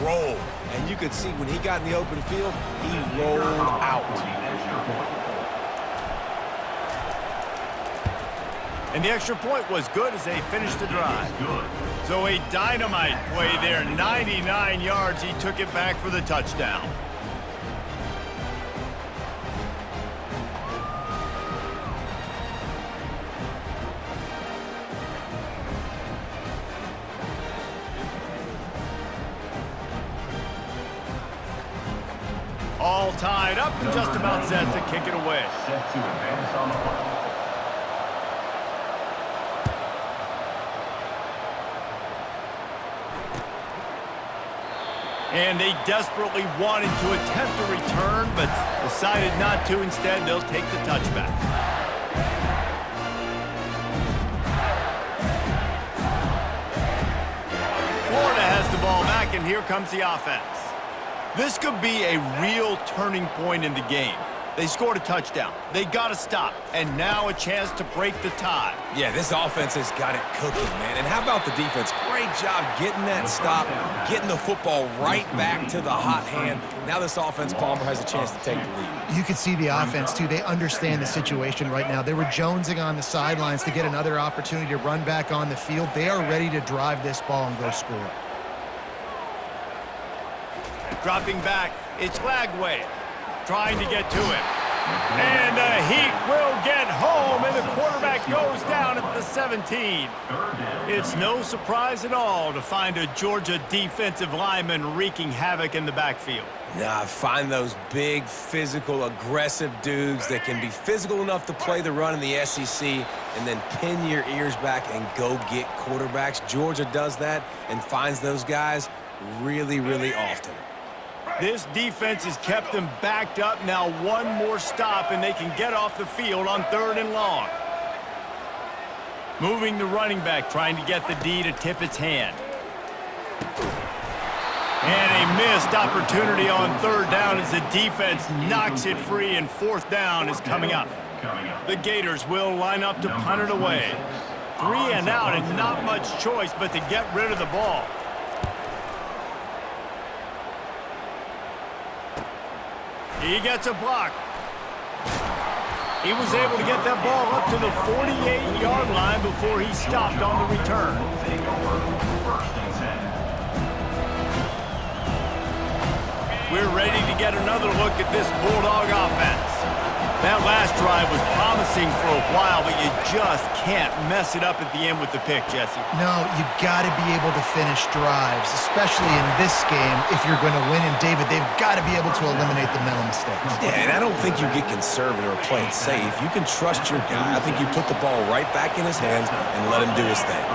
roll. And you could see when he got in the open field, he rolled out. And the extra point was good as they finished the drive. So a dynamite play there, 99 yards. He took it back for the touchdown. All tied up and just about set to kick it away. Set to advance on the play. And they desperately wanted to attempt a return, but decided not to. Instead, they'll take the touchback. Florida has the ball back, and here comes the offense. This could be a real turning point in the game. They scored a touchdown. They got to stop. And now a chance to break the tie. Yeah, this offense has got it cooking, man. And how about the defense? Great job getting that stop, getting the football right back to the hot hand. Now this offense, Palmer, has a chance to take the lead. You can see the offense, too. They understand the situation right now. They were jonesing on the sidelines to get another opportunity to run back on the field. They are ready to drive this ball and go score. Dropping back, it's Lagway trying to get to him. And the Heat will get home, and the quarterback goes down at the 17. It's no surprise at all to find a Georgia defensive lineman wreaking havoc in the backfield. Nah, find those big, physical, aggressive dudes that can be physical enough to play the run in the SEC and then pin your ears back and go get quarterbacks. Georgia does that and finds those guys really, really often. This defense has kept them backed up. Now one more stop, and they can get off the field on 3rd and long. Moving the running back, trying to get the D to tip its hand. And a missed opportunity on 3rd down as the defense knocks it free, and 4th down is coming up. The Gators will line up to punt it away. 3 and out, and not much choice but to get rid of the ball. He gets a block. He was able to get that ball up to the 48-yard line before he stopped on the return. We're ready to get another look at this Bulldog offense. That last drive was promising for a while, but you just can't mess it up at the end with the pick, Jesse. No, you got to be able to finish drives, especially in this game if you're going to win. And, David, they've got to be able to eliminate the mental mistakes. Yeah, and I don't think you get conservative or play it safe. You can trust your guy. I think you put the ball right back in his hands and let him do his thing.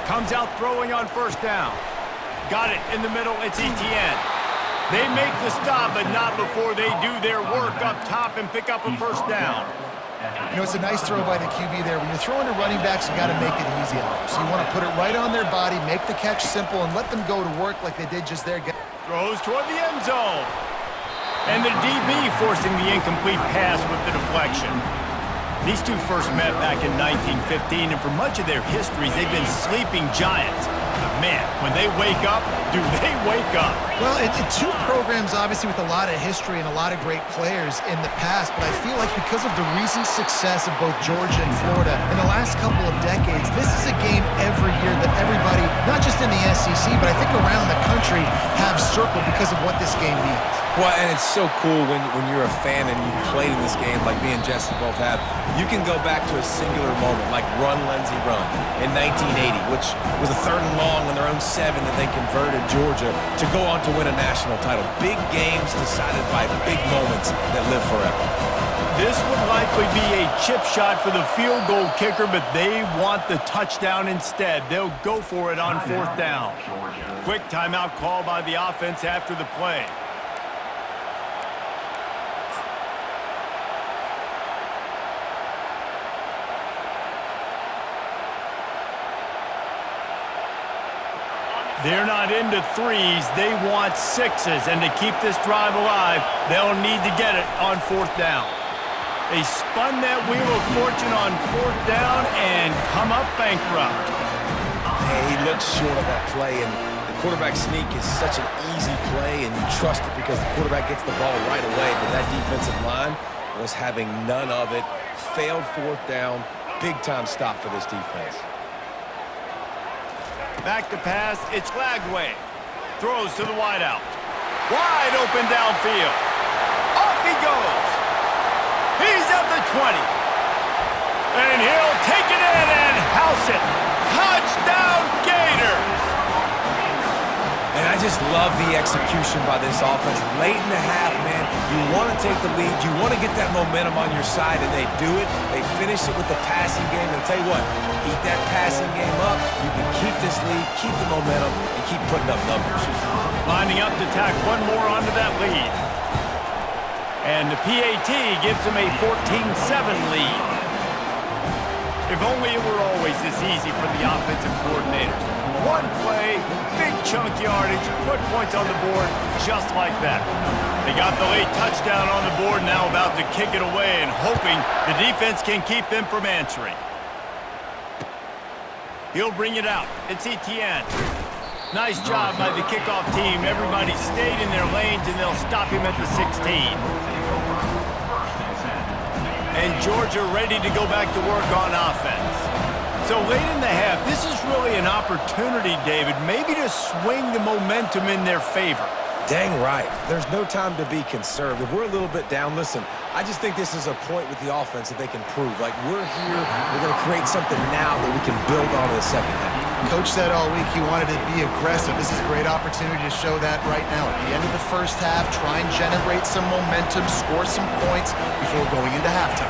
Comes out throwing on 1st down. Got it in the middle. It's Etienne. They make the stop, but not before they do their work up top and pick up a 1st down. You know, it's a nice throw by the QB there. When you're throwing to running backs, you got to make it easy on them. So you want to put it right on their body, make the catch simple, and let them go to work like they did just there. Throws toward the end zone. And the DB forcing the incomplete pass with the deflection. These two first met back in 1915, and for much of their histories, they've been sleeping giants. But man, when they wake up, do they wake up? Well, it's two programs, obviously, with a lot of history and a lot of great players in the past, but I feel like because of the recent success of both Georgia and Florida in the last couple of decades, this is a game every year that everybody, not just in the SEC, but I think around the country, have circled because of what this game means. Well, and it's so cool when you're a fan and you played in this game like me and Jesse both have. You can go back to a singular moment like Run, Lindsey, Run in 1980, which was a 3rd and long on their own 7 that they converted Georgia to go on to win a national title. Big games decided by big moments that live forever. This would likely be a chip shot for the field goal kicker, but they want the touchdown instead. They'll go for it on 4th down. Quick timeout call by the offense after the play. They're not into 3s, they want 6s, and to keep this drive alive, they'll need to get it on 4th down. They spun that wheel of fortune on 4th down and come up bankrupt. Hey, he looked short of that play, and the quarterback sneak is such an easy play, and you trust it because the quarterback gets the ball right away, but that defensive line was having none of it. Failed fourth down. Big-time stop for this defense. Back to pass. It's Lagway. Throws to the wideout. Wide open downfield. Off he goes. He's at the 20. And he'll take it in and house it. Touchdown Gators! And I just love the execution by this offense. Late in the half, man, you want to take the lead. You want to get that momentum on your side, and they do it. They finish it with the passing game. And I'll tell you what, keep that passing game up. You can keep this lead, keep the momentum, and keep putting up numbers. Lining up to tack one more onto that lead. And the PAT gives them a 14-7 lead. If only it were always this easy for the offensive coordinators. One play, big chunk yardage, put points on the board just like that. They got the late touchdown on the board, now about to kick it away and hoping the defense can keep them from answering. He'll bring it out. It's Etienne. Nice job by the kickoff team. Everybody stayed in their lanes, and they'll stop him at the 16. And Georgia ready to go back to work on offense. So late in the half, this is really an opportunity, David, maybe to swing the momentum in their favor. Dang right. There's no time to be conservative. We're a little bit down. Listen, I just think this is a point with the offense that they can prove. Like, we're here, we're going to create something now that we can build on in the second half. Coach said all week he wanted to be aggressive. This is a great opportunity to show that right now. At the end of the first half, try and generate some momentum, score some points before going into halftime.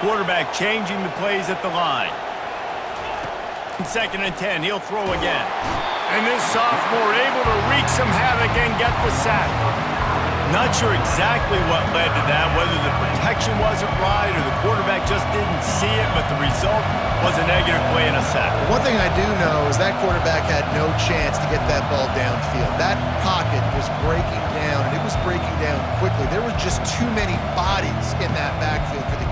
Quarterback changing the plays at the line. 2nd and 10, he'll throw again. And this sophomore able to wreak some havoc and get the sack. Not sure exactly what led to that, whether the protection wasn't right or the quarterback just didn't see it, but the result was a negative play and a sack. One thing I do know is that quarterback had no chance to get that ball downfield. That pocket was breaking down, and it was breaking down quickly. There were just too many bodies in that backfield for the